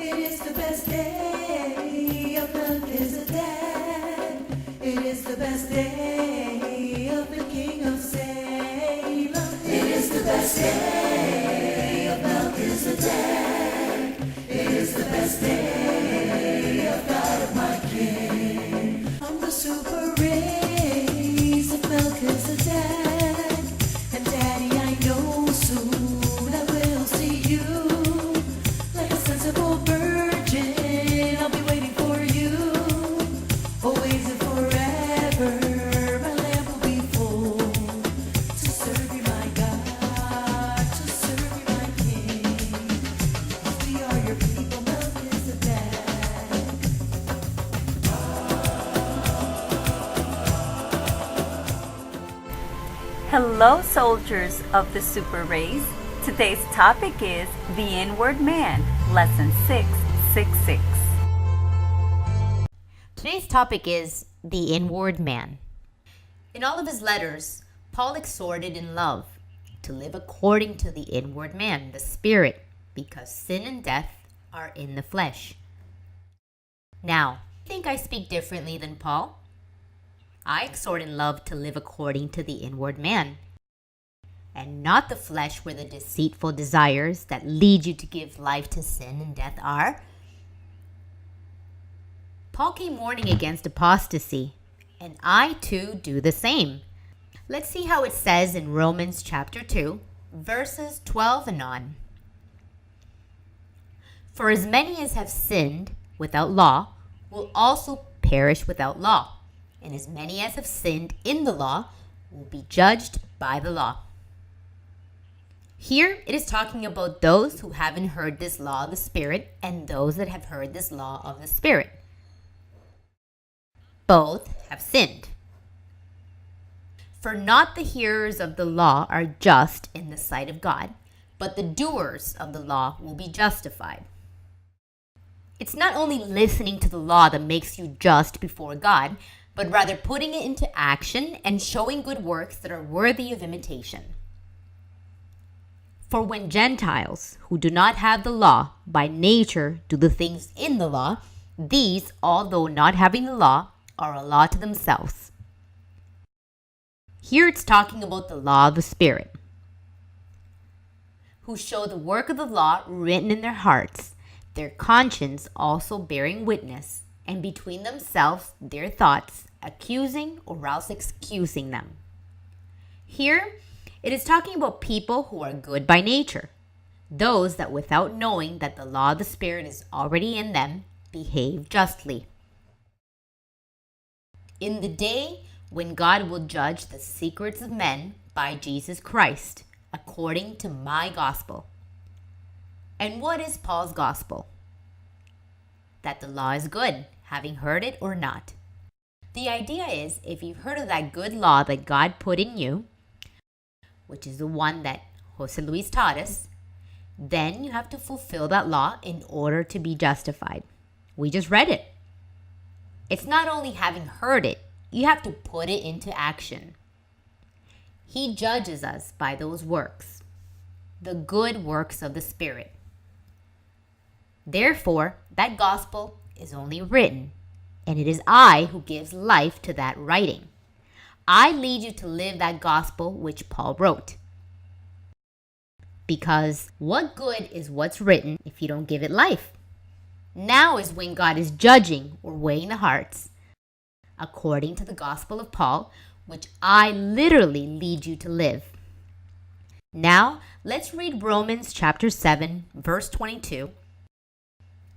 It is the best day of Melchizedek. It is the best day of the King of Salem. It is the best day of Melchizedek. It is the best day of God of my King. I'm the super rays of Melchizedek. And Daddy, I know soon I will see you. Like a sensible virgin, I'll be waiting for you. Always and forever, my lamp will be full. To serve you, my God, to serve you, my King. We are your people, Melchizedek. Hello, soldiers of the Super Race. Today's topic is the Inward Man, Lesson 666. Today's topic is the inward man. In all of his letters, Paul exhorted in love to live according to the inward man, the spirit, because sin and death are in the flesh. Now, I think I speak differently than Paul. I exhort in love to live according to the inward man, and not the flesh where the deceitful desires that lead you to give life to sin and death are. Paul came warning against apostasy, and I too do the same. Let's see how it says in Romans chapter 2, verses 12 and on. For as many as have sinned without law will also perish without law, and as many as have sinned in the law will be judged by the law. Here it is talking about those who haven't heard this law of the Spirit and those that have heard this law of the Spirit. Both have sinned. For not the hearers of the law are just in the sight of God, but the doers of the law will be justified. It's not only listening to the law that makes you just before God, but rather putting it into action and showing good works that are worthy of imitation. For when Gentiles, who do not have the law, by nature do the things in the law, these, although not having the law, are a law to themselves. Here it's talking about the law of the Spirit, who show the work of the law written in their hearts, their conscience also bearing witness, and between themselves their thoughts, accusing or else excusing them. Here, it is talking about people who are good by nature, those that without knowing that the law of the Spirit is already in them, behave justly. In the day when God will judge the secrets of men by Jesus Christ, according to my gospel. And what is Paul's gospel? That the law is good, having heard it or not. The idea is, if you've heard of that good law that God put in you, which is the one that Jose Luis taught us, then you have to fulfill that law in order to be justified. We just read it. It's not only having heard it, you have to put it into action. He judges us by those works, the good works of the Spirit. Therefore, that gospel is only written, and it is I who gives life to that writing. I lead you to live that gospel which Paul wrote. Because what good is what's written if you don't give it life? Now is when God is judging or weighing the hearts, according to the gospel of Paul, which I literally lead you to live. Now, let's read Romans chapter 7, verse 22,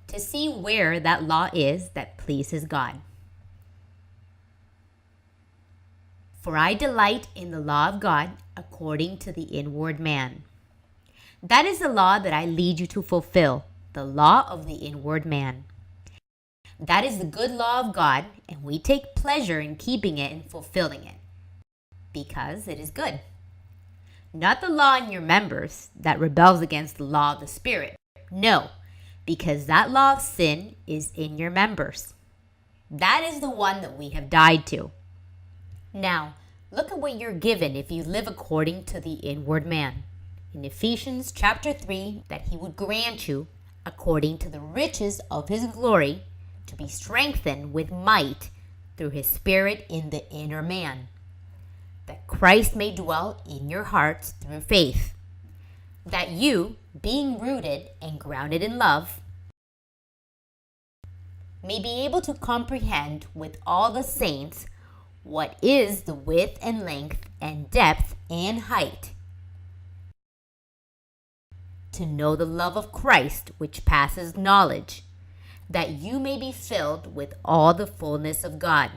to see where that law is that pleases God. For I delight in the law of God according to the inward man. That is the law that I lead you to fulfill, the law of the inward man. That is the good law of God, and we take pleasure in keeping it and fulfilling it, because it is good. Not the law in your members that rebels against the law of the Spirit. No, because that law of sin is in your members. That is the one that we have died to. Now, look at what you're given if you live according to the inward man. In Ephesians chapter 3, that he would grant you, according to the riches of his glory, to be strengthened with might through his Spirit in the inner man, that Christ may dwell in your hearts through faith, that you, being rooted and grounded in love, may be able to comprehend with all the saints what is the width and length and depth and height, to know the love of Christ which passes knowledge, that you may be filled with all the fullness of God.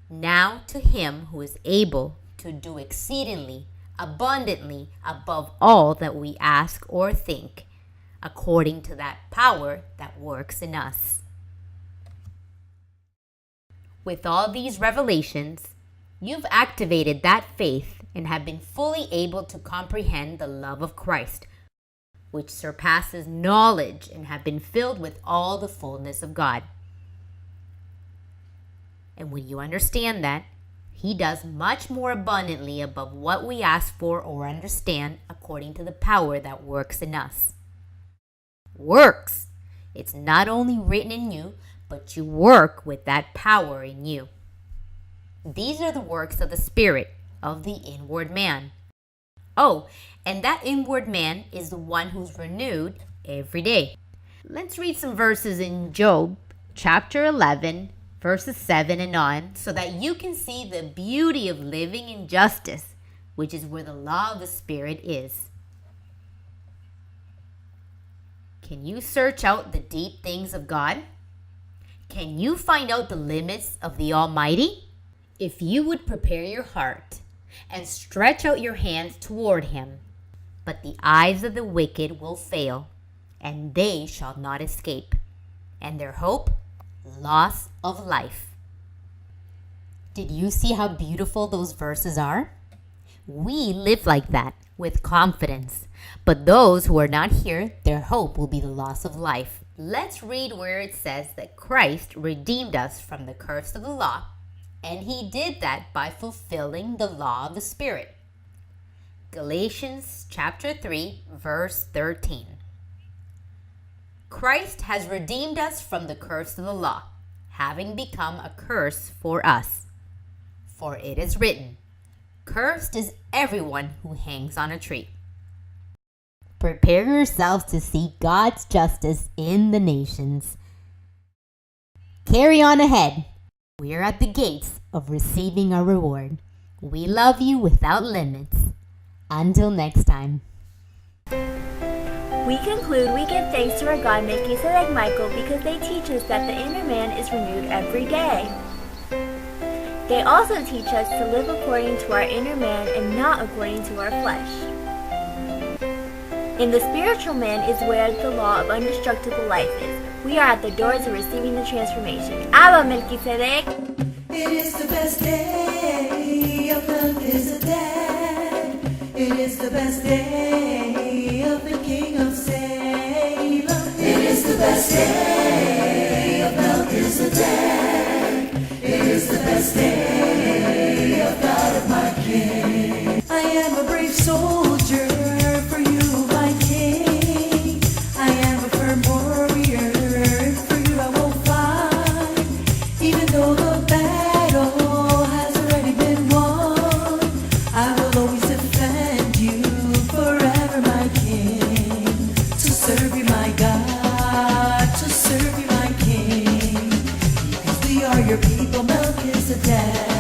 Now to him who is able to do exceedingly abundantly above all that we ask or think, according to that power that works in us. With all these revelations, you've activated that faith and have been fully able to comprehend the love of Christ, which surpasses knowledge, and have been filled with all the fullness of God. And when you understand that, he does much more abundantly above what we ask for or understand, according to the power that works in us. Works. It's not only written in you, but you work with that power in you. These are the works of the Spirit, of the inward man. Oh, and that inward man is the one who's renewed every day. Let's read some verses in Job chapter 11, verses 7 and on, so that you can see the beauty of living in justice, which is where the law of the Spirit is. Can you search out the deep things of God? Can you find out the limits of the Almighty? If you would prepare your heart and stretch out your hands toward him, but the eyes of the wicked will fail, and they shall not escape, and their hope, loss of life. Did you see how beautiful those verses are? We live like that, with confidence. But those who are not here, their hope will be the loss of life. Let's read where it says that Christ redeemed us from the curse of the law, and he did that by fulfilling the law of the Spirit. Galatians chapter 3, verse 13. Christ has redeemed us from the curse of the law, having become a curse for us. For it is written, "Cursed is everyone who hangs on a tree." Prepare yourselves to see God's justice in the nations. Carry on ahead. We are at the gates of receiving our reward. We love you without limits. Until next time. We conclude we give thanks to our God Melchizedek Michael because they teach us that the inner man is renewed every day. They also teach us to live according to our inner man and not according to our flesh. In the spiritual man is where the law of indestructible life is. We are at the doors of receiving the transformation. Abba Melchizedek! It is the best day of Melchizedek. It is the best day of the King of Salem. It is the best day of Melchizedek. It is the best day of God of my King. I am a brave soldier for you, my King. I am a firm warrior. For you I will fight, even though the battle has already been won. I will always defend you forever, my King. To serve you, my God. To serve you, my King. Because we are your people, Melchizedek.